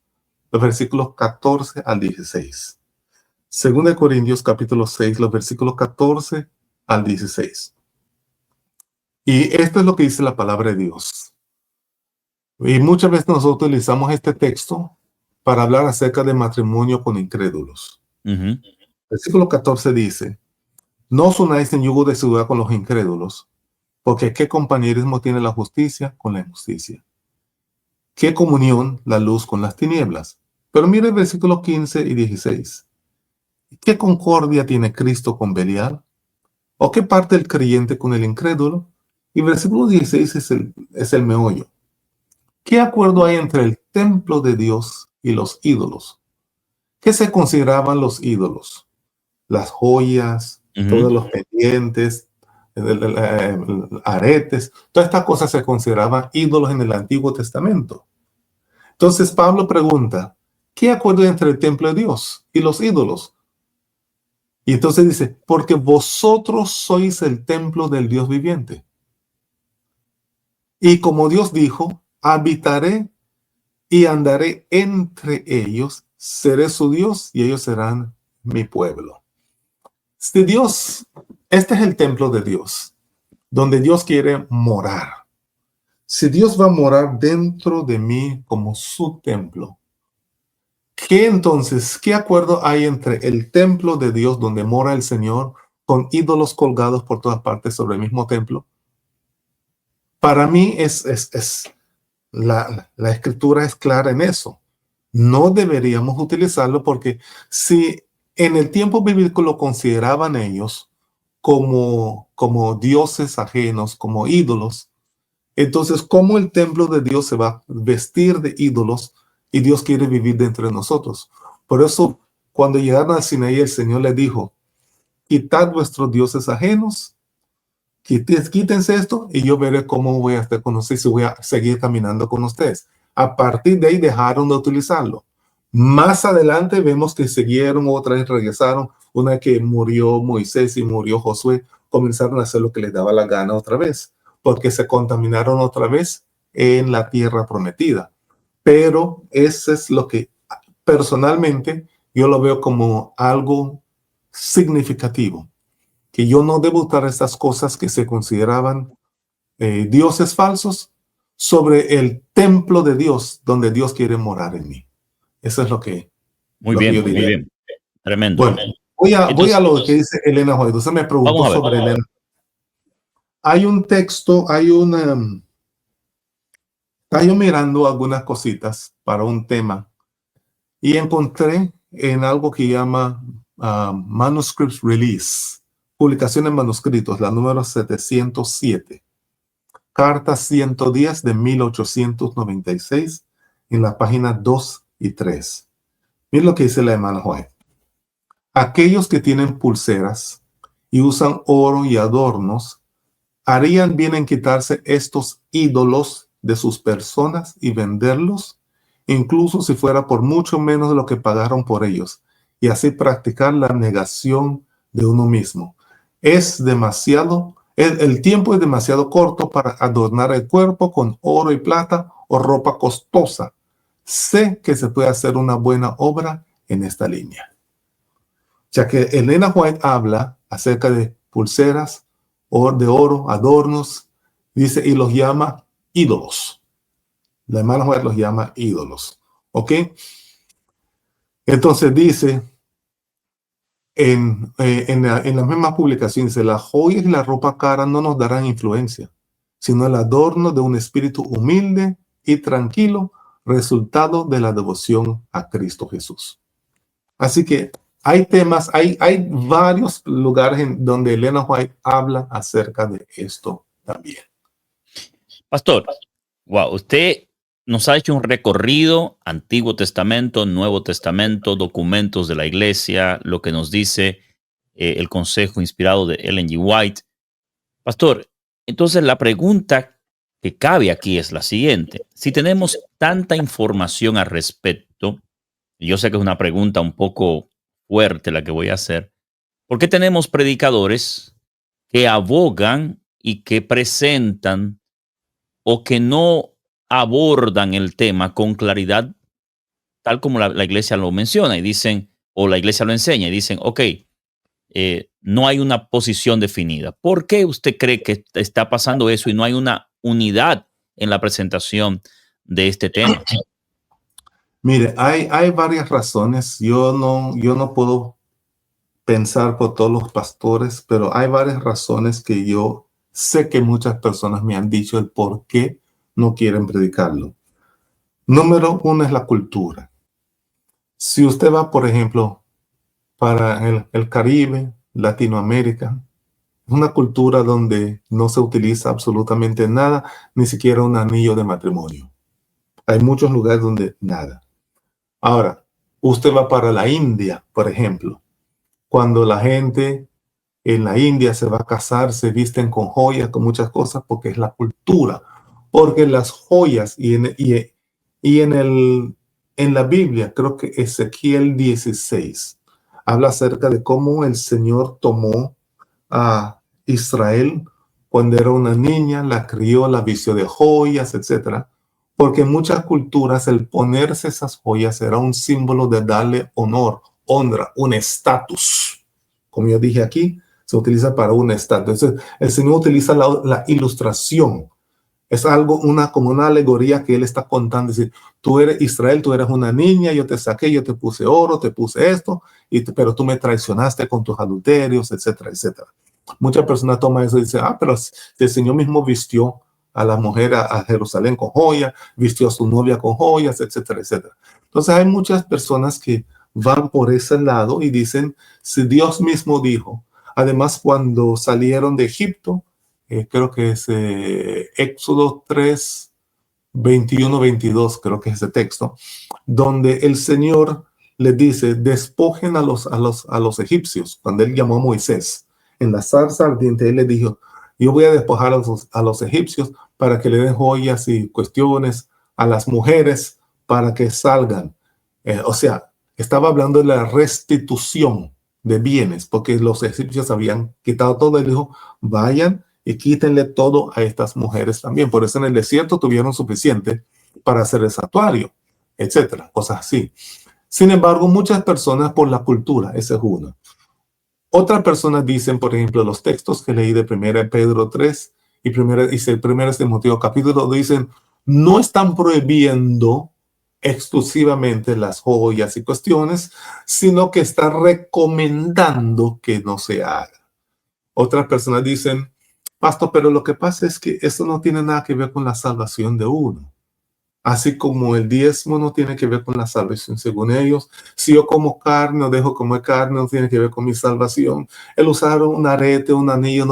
los versículos 14 al 16. 2 Corintios capítulo 6, los versículos 14 al 16. Y esto es lo que dice la palabra de Dios. Y muchas veces nosotros utilizamos este texto para hablar acerca de matrimonio con incrédulos. Versículo 14 dice: no os unáis en yugo de ciudad con los incrédulos, porque ¿qué compañerismo tiene la justicia con la injusticia? ¿Qué comunión la luz con las tinieblas? Pero mire el versículo 15 y 16. ¿Qué concordia tiene Cristo con Belial? ¿O qué parte el creyente con el incrédulo? Y versículo 16 es el meollo. ¿Qué acuerdo hay entre el templo de Dios y los ídolos? ¿Qué se consideraban los ídolos? Las joyas, todos los pendientes, aretes, todas estas cosas se consideraban ídolos en el Antiguo Testamento. Entonces Pablo pregunta: ¿qué acuerdo hay entre el templo de Dios y los ídolos? Y entonces dice, porque vosotros sois el templo del Dios viviente. Y como Dios dijo, habitaré y andaré entre ellos, seré su Dios y ellos serán mi pueblo. Si Dios, este es el templo de Dios, donde Dios quiere morar. Si Dios va a morar dentro de mí como su templo, ¿qué acuerdo hay entre el templo de Dios donde mora el Señor con ídolos colgados por todas partes sobre el mismo templo? Para mí la escritura es clara en eso. No deberíamos utilizarlo porque si en el tiempo bíblico lo consideraban ellos como dioses ajenos, como ídolos, entonces, ¿cómo el templo de Dios se va a vestir de ídolos y Dios quiere vivir dentro de nosotros? Por eso, cuando llegaron al Sinaí, el Señor les dijo, quitad vuestros dioses ajenos, quítense esto y yo veré cómo voy a estar con ustedes y voy a seguir caminando con ustedes. A partir de ahí dejaron de utilizarlo. Más adelante vemos que siguieron, otra vez regresaron. Una vez que murió Moisés y murió Josué, comenzaron a hacer lo que les daba la gana otra vez, porque se contaminaron otra vez en la tierra prometida. Pero eso es lo que personalmente yo lo veo como algo significativo, que yo no debo usar estas cosas que se consideraban dioses falsos sobre el templo de Dios, donde Dios quiere morar en mí. Eso es lo que yo diría. Muy bien. Tremendo. Bueno, voy a Entonces, lo que dice Elena White. Usted me preguntó vamos a ver. sobre Elena. Hay un texto, estaba yo mirando algunas cositas para un tema y encontré en algo que llama Manuscripts Release, publicación en manuscritos, la número 707, carta 110 de 1896, en la página 2 y 3. Miren lo que dice la hermana White. Aquellos que tienen pulseras y usan oro y adornos harían bien en quitarse estos ídolos de sus personas y venderlos, incluso si fuera por mucho menos de lo que pagaron por ellos, y así practicar la negación de uno mismo. El tiempo es demasiado corto para adornar el cuerpo con oro y plata o ropa costosa. Sé que se puede hacer una buena obra en esta línea. Ya que Elena White habla acerca de pulseras, de oro, adornos, dice, y los llama ídolos. La hermana White los llama ídolos. ¿Ok? Entonces dice, en la misma publicación, dice, las joyas y la ropa cara no nos darán influencia, sino el adorno de un espíritu humilde y tranquilo, resultado de la devoción a Cristo Jesús. Así que hay temas, hay varios lugares en donde Elena White habla acerca de esto también. Pastor, wow, usted nos ha hecho un recorrido, Antiguo Testamento, Nuevo Testamento, documentos de la iglesia, lo que nos dice el consejo inspirado de Ellen G. White. Pastor, entonces la pregunta que cabe aquí es la siguiente. Si tenemos tanta información al respecto, y yo sé que es una pregunta un poco fuerte la que voy a hacer, ¿por qué tenemos predicadores que abogan y que presentan o que no abordan el tema con claridad, tal como la iglesia lo menciona y dicen, o la iglesia lo enseña y dicen, ok, no hay una posición definida? ¿Por qué usted cree que está pasando eso y no hay una unidad en la presentación de este tema? Mire, hay varias razones. Yo no puedo pensar por todos los pastores, pero hay varias razones que yo sé que muchas personas me han dicho el por qué no quieren predicarlo. Número uno es la cultura. Si usted va, por ejemplo, para el Caribe, Latinoamérica, es una cultura donde no se utiliza absolutamente nada, ni siquiera un anillo de matrimonio. Hay muchos lugares donde nada. Ahora, usted va para la India, por ejemplo, cuando la gente en la India se va a casar, se visten con joyas, con muchas cosas, porque es la cultura. Porque las joyas y en En la Biblia, creo que Ezequiel 16 habla acerca de cómo el Señor tomó a Israel cuando era una niña, la crió, la vistió de joyas, etcétera, porque en muchas culturas el ponerse esas joyas era un símbolo de darle honor, honra, un estatus. Como yo dije aquí, se utiliza para un estatus. Entonces, el Señor utiliza la ilustración. Es algo, como una alegoría que él está contando. Es decir, tú eres Israel, tú eres una niña, yo te saqué, yo te puse oro, te puse esto, pero tú me traicionaste con tus adulterios, etcétera, etcétera. Muchas personas toman eso y dicen, pero el Señor mismo vistió a la mujer a Jerusalén con joyas, vistió a su novia con joyas, etcétera, etcétera. Entonces hay muchas personas que van por ese lado y dicen, si Dios mismo dijo, además cuando salieron de Egipto, creo que es Éxodo 3, 21, 22, creo que es ese texto, donde el Señor le dice, despojen a los egipcios, cuando él llamó a Moisés. En la zarza ardiente, él le dijo, yo voy a despojar a los egipcios para que le den joyas y cuestiones a las mujeres para que salgan. O sea, estaba hablando de la restitución de bienes, porque los egipcios habían quitado todo. Él dijo, vayan y quítenle todo a estas mujeres también. Por eso en el desierto tuvieron suficiente para hacer el santuario, etcétera, cosas así. Sin embargo, muchas personas por la cultura, esa es una. Otras personas dicen, por ejemplo, los textos que leí de 1 Pedro 3 y 1 Timoteo capítulo, dicen, no están prohibiendo exclusivamente las joyas y cuestiones, sino que está recomendando que no se haga. Otras personas dicen, pastor, pero lo que pasa es que eso no tiene nada que ver con la salvación de uno. Así como el diezmo no tiene que ver con la salvación, según ellos. Si yo como carne o dejo comer carne, no tiene que ver con mi salvación. El usar un arete, un anillo,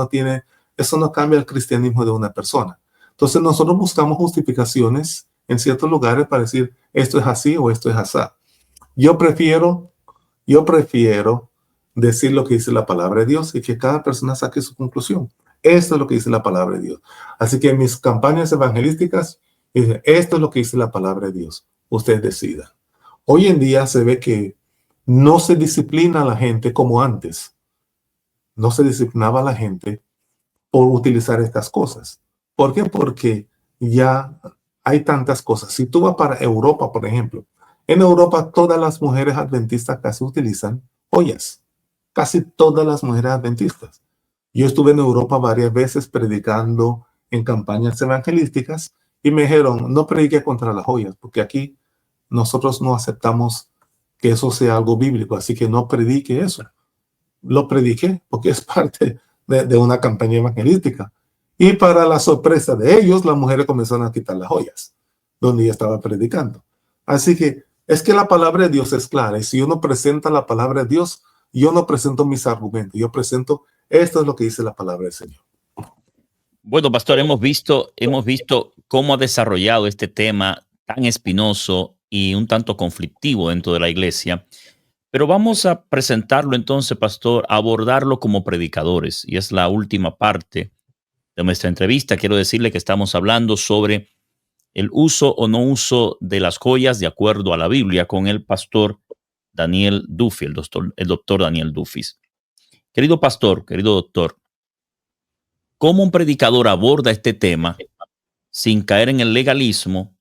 eso no cambia el cristianismo de una persona. Entonces nosotros buscamos justificaciones en ciertos lugares para decir, esto es así o esto es así. Yo prefiero decir lo que dice la palabra de Dios y que cada persona saque su conclusión. Esto es lo que dice la palabra de Dios. Así que en mis campañas evangelísticas, esto es lo que dice la palabra de Dios. Ustedes decidan. Hoy en día se ve que no se disciplina a la gente como antes. No se disciplinaba a la gente por utilizar estas cosas. ¿Por qué? Porque ya hay tantas cosas. Si tú vas para Europa, por ejemplo, en Europa todas las mujeres adventistas casi utilizan joyas. Casi todas las mujeres adventistas. Yo estuve en Europa varias veces predicando en campañas evangelísticas y me dijeron, no predique contra las joyas, porque aquí nosotros no aceptamos que eso sea algo bíblico, así que no predique eso. Lo prediqué porque es parte de una campaña evangelística. Y para la sorpresa de ellos, las mujeres comenzaron a quitar las joyas donde yo estaba predicando. Así que es que la palabra de Dios es clara. Y si uno presenta la palabra de Dios, yo no presento mis argumentos. Yo presento, esto es lo que dice la palabra del Señor. Bueno, pastor, hemos visto cómo ha desarrollado este tema tan espinoso y un tanto conflictivo dentro de la iglesia. Pero vamos a presentarlo entonces, pastor, a abordarlo como predicadores. Y es la última parte de nuestra entrevista. Quiero decirle que estamos hablando sobre el uso o no uso de las joyas de acuerdo a la Biblia con el pastor Daniel Duffy, el doctor Daniel Duffy. Querido pastor, querido doctor, ¿cómo un predicador aborda este tema sin caer en el legalismo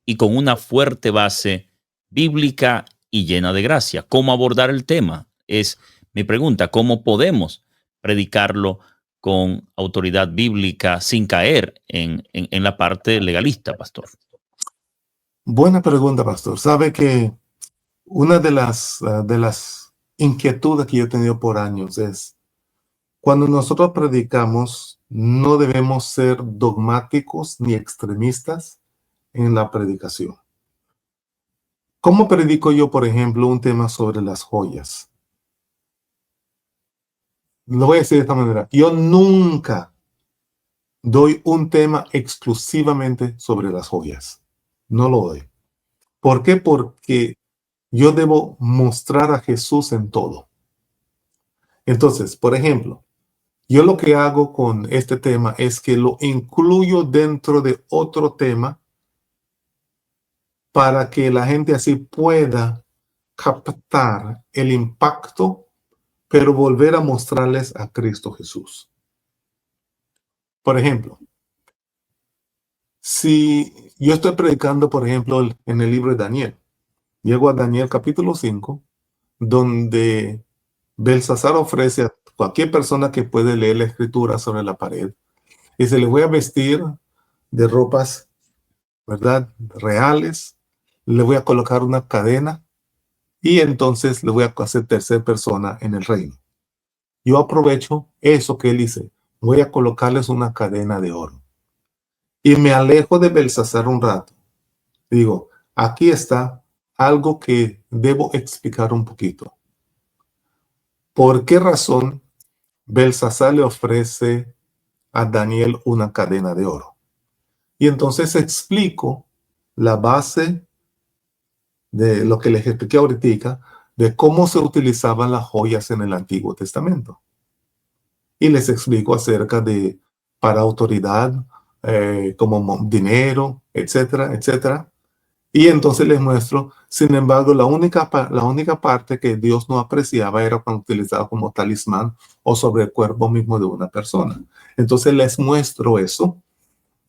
y con una fuerte base bíblica y llena de gracia? ¿Cómo abordar el tema? Es mi pregunta. ¿Cómo podemos predicarlo con autoridad bíblica sin caer en la parte legalista, pastor? Buena pregunta, pastor. Sabe que una de las inquietudes que yo he tenido por años es, cuando nosotros predicamos, no debemos ser dogmáticos ni extremistas en la predicación. ¿Cómo predico yo, por ejemplo, un tema sobre las joyas? Lo voy a decir de esta manera. Yo nunca doy un tema exclusivamente sobre las joyas. No lo doy. ¿Por qué? Porque yo debo mostrar a Jesús en todo. Entonces, por ejemplo, yo lo que hago con este tema es que lo incluyo dentro de otro tema para que la gente así pueda captar el impacto, pero volver a mostrarles a Cristo Jesús. Por ejemplo, si yo estoy predicando, por ejemplo, en el libro de Daniel, llego a Daniel capítulo 5, donde Belsasar ofrece a cualquier persona que puede leer la escritura sobre la pared, y se le voy a vestir de ropas, ¿verdad?, reales, le voy a colocar una cadena, y entonces le voy a hacer tercera persona en el reino. Yo aprovecho eso que él dice, voy a colocarles una cadena de oro. Y me alejo de Belsasar un rato. Digo, aquí está algo que debo explicar un poquito. ¿Por qué razón Belsasar le ofrece a Daniel una cadena de oro? Y entonces explico la base de lo que les expliqué ahorita, de cómo se utilizaban las joyas en el Antiguo Testamento. Y les explico acerca de, para autoridad, como dinero, etcétera, etcétera. Y entonces les muestro, sin embargo, la única parte que Dios no apreciaba era cuando utilizaba como talismán o sobre el cuerpo mismo de una persona. Entonces les muestro eso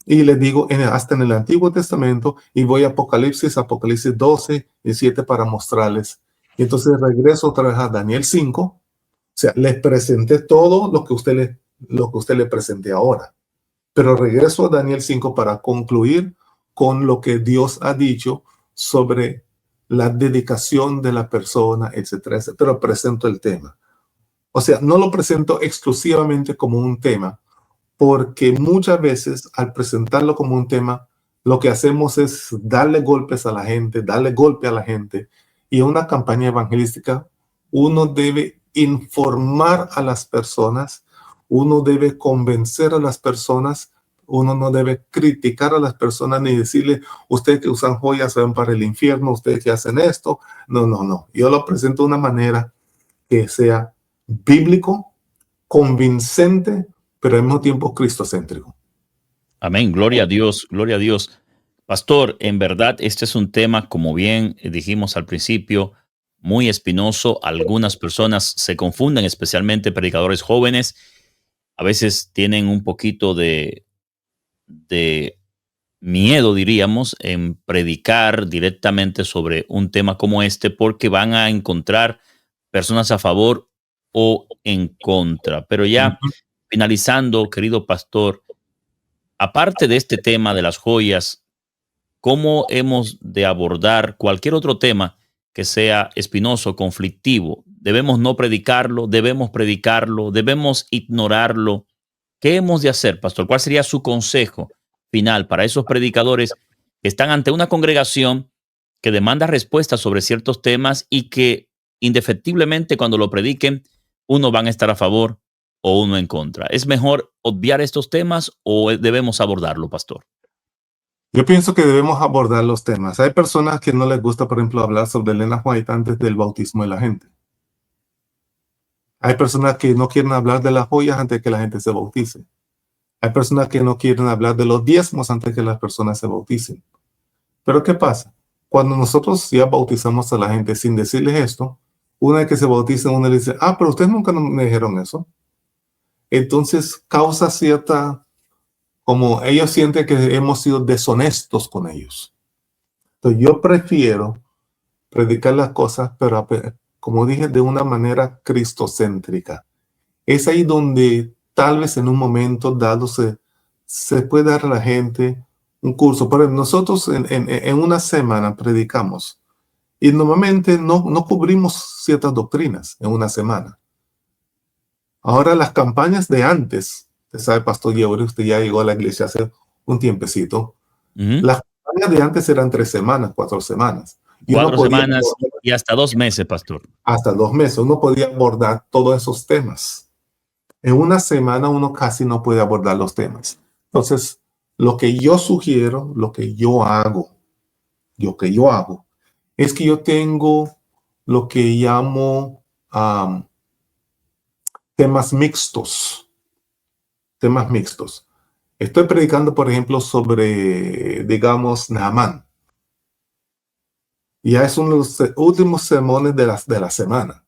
y les digo, hasta en el Antiguo Testamento, y voy a Apocalipsis 12 y 7 para mostrarles. Y entonces regreso otra vez a Daniel 5. O sea, les presenté todo lo que usted le presenté ahora. Pero regreso a Daniel 5 para concluir con lo que Dios ha dicho sobre la dedicación de la persona, etcétera, etcétera. Pero presento el tema. O sea, no lo presento exclusivamente como un tema, porque muchas veces al presentarlo como un tema, lo que hacemos es darle golpes a la gente, darle golpe a la gente. Y en una campaña evangelística, uno debe informar a las personas, uno debe convencer a las personas, uno no debe criticar a las personas ni decirle, ustedes que usan joyas van para el infierno, ustedes que hacen esto. No, no, no. Yo lo presento de una manera que sea bíblico, convincente, pero al mismo tiempo cristocéntrico. Amén. Gloria a Dios. Gloria a Dios. Pastor, en verdad, este es un tema, como bien dijimos al principio, muy espinoso. Algunas personas se confunden, especialmente predicadores jóvenes. A veces tienen un poquito de miedo, diríamos, en predicar directamente sobre un tema como este, porque van a encontrar personas a favor o en contra. Pero ya Ujú. finalizando, querido pastor, aparte de este tema de las joyas, ¿cómo hemos de abordar cualquier otro tema que sea espinoso, conflictivo? ¿Debemos no predicarlo? ¿Debemos predicarlo? ¿Debemos ignorarlo? ¿Qué hemos de hacer, pastor? ¿Cuál sería su consejo final para esos predicadores que están ante una congregación que demanda respuestas sobre ciertos temas y que indefectiblemente cuando lo prediquen, uno van a estar a favor o uno en contra? ¿Es mejor obviar estos temas o debemos abordarlo, pastor? Yo pienso que debemos abordar los temas. Hay personas que no les gusta, por ejemplo, hablar sobre Elena White antes del bautismo de la gente. Hay personas que no quieren hablar de las joyas antes de que la gente se bautice. Hay personas que no quieren hablar de los diezmos antes de que las personas se bauticen. Pero ¿qué pasa? Cuando nosotros ya bautizamos a la gente sin decirles esto, una vez que se bautizan, uno le dice, pero ustedes nunca me dijeron eso. Entonces causa cierta, como ellos sienten que hemos sido deshonestos con ellos. Entonces yo prefiero predicar las cosas, pero como dije, de una manera cristocéntrica. Es ahí donde tal vez en un momento dado se puede dar a la gente un curso. Por ejemplo, nosotros en una semana predicamos y normalmente no cubrimos ciertas doctrinas en una semana. Ahora las campañas de antes, usted sabe, Pastor Yeuri, usted ya llegó a la iglesia hace un tiempecito. Ujú. Las campañas de antes eran 3 semanas, 4 semanas. Y uno Cuatro podía semanas y hasta 2 meses, pastor. hasta 2 meses, uno podía abordar todos esos temas. En una semana uno casi no puede abordar los temas. Entonces, lo que yo sugiero, lo que yo hago, es que yo tengo lo que llamo temas mixtos. Temas mixtos. Estoy predicando, por ejemplo, sobre, digamos, Naamán. Y ya es uno de los últimos sermones de la semana,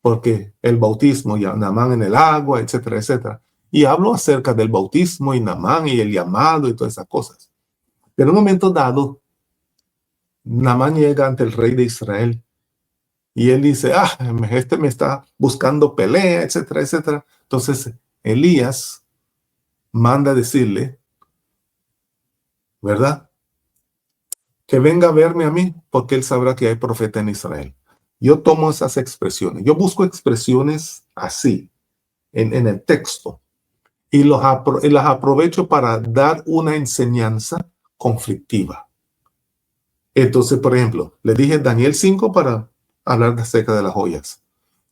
porque el bautismo, y Naamán en el agua, etcétera, etcétera. Y hablo acerca del bautismo y Naamán y el llamado y todas esas cosas. Pero en un momento dado, Naamán llega ante el rey de Israel y él dice, este me está buscando pelea, etcétera, etcétera. Entonces Elías manda decirle, ¿verdad? Que venga a verme a mí, porque él sabrá que hay profeta en Israel. Yo tomo esas expresiones, yo busco expresiones así en el texto y las aprovecho para dar una enseñanza conflictiva. Entonces, por ejemplo, le dije Daniel 5 para hablar acerca de las joyas.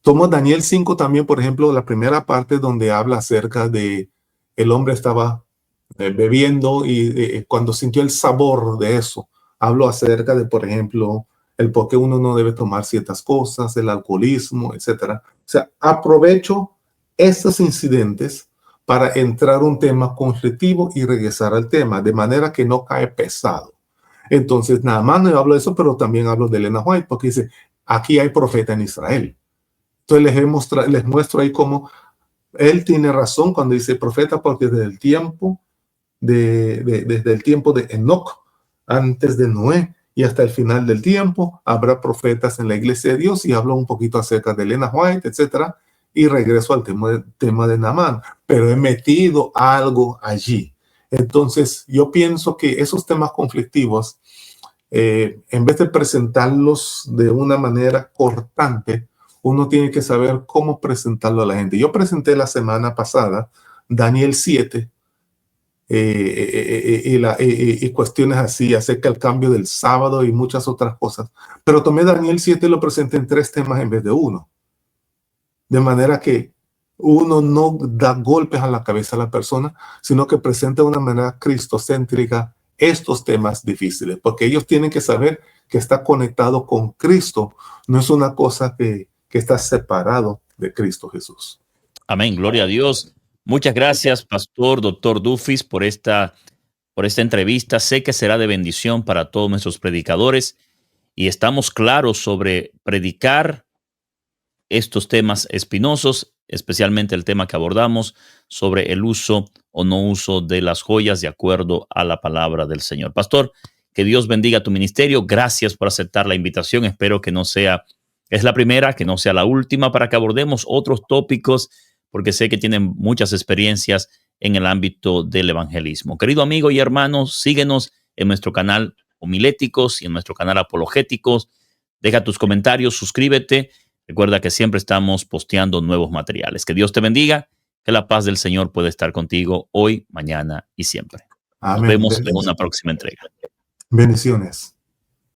Tomo Daniel 5 también, por ejemplo, la primera parte donde habla acerca de el hombre estaba bebiendo y cuando sintió el sabor de eso, hablo acerca de, por ejemplo, el por qué uno no debe tomar ciertas cosas, el alcoholismo, etcétera. O sea, aprovecho estos incidentes para entrar un tema conflictivo y regresar al tema, de manera que no cae pesado. Entonces, nada más no hablo de eso, pero también hablo de Elena White, porque dice, aquí hay profeta en Israel. Entonces les muestro ahí cómo él tiene razón cuando dice profeta, porque desde el tiempo desde el tiempo de Enoc, antes de Noé, y hasta el final del tiempo, habrá profetas en la iglesia de Dios, y hablo un poquito acerca de Elena White, etcétera, y regreso al tema de Naamán, pero he metido algo allí. Entonces, yo pienso que esos temas conflictivos, en vez de presentarlos de una manera cortante, uno tiene que saber cómo presentarlo a la gente. Yo presenté la semana pasada Daniel 7, y cuestiones así acerca del cambio del sábado y muchas otras cosas. Pero tomé Daniel 7 y lo presenté en 3 temas en vez de uno. De manera que uno no da golpes a la cabeza a la persona, sino que presenta de una manera cristocéntrica estos temas difíciles, porque ellos tienen que saber que está conectado con Cristo, no es una cosa que está separado de Cristo Jesús. Amén, gloria a Dios. Muchas gracias, pastor, doctor Dufis, por esta entrevista. Sé que será de bendición para todos nuestros predicadores y estamos claros sobre predicar estos temas espinosos, especialmente el tema que abordamos sobre el uso o no uso de las joyas de acuerdo a la palabra del Señor. Pastor, que Dios bendiga tu ministerio. Gracias por aceptar la invitación. Espero que no sea, es la primera, que no sea la última, para que abordemos otros tópicos, porque sé que tienen muchas experiencias en el ámbito del evangelismo. Querido amigo y hermano, síguenos en nuestro canal Homiléticos y en nuestro canal Apologéticos. Deja tus comentarios, suscríbete. Recuerda que siempre estamos posteando nuevos materiales. Que Dios te bendiga, que la paz del Señor puede estar contigo hoy, mañana y siempre. Amén. Nos vemos en una próxima entrega. Bendiciones.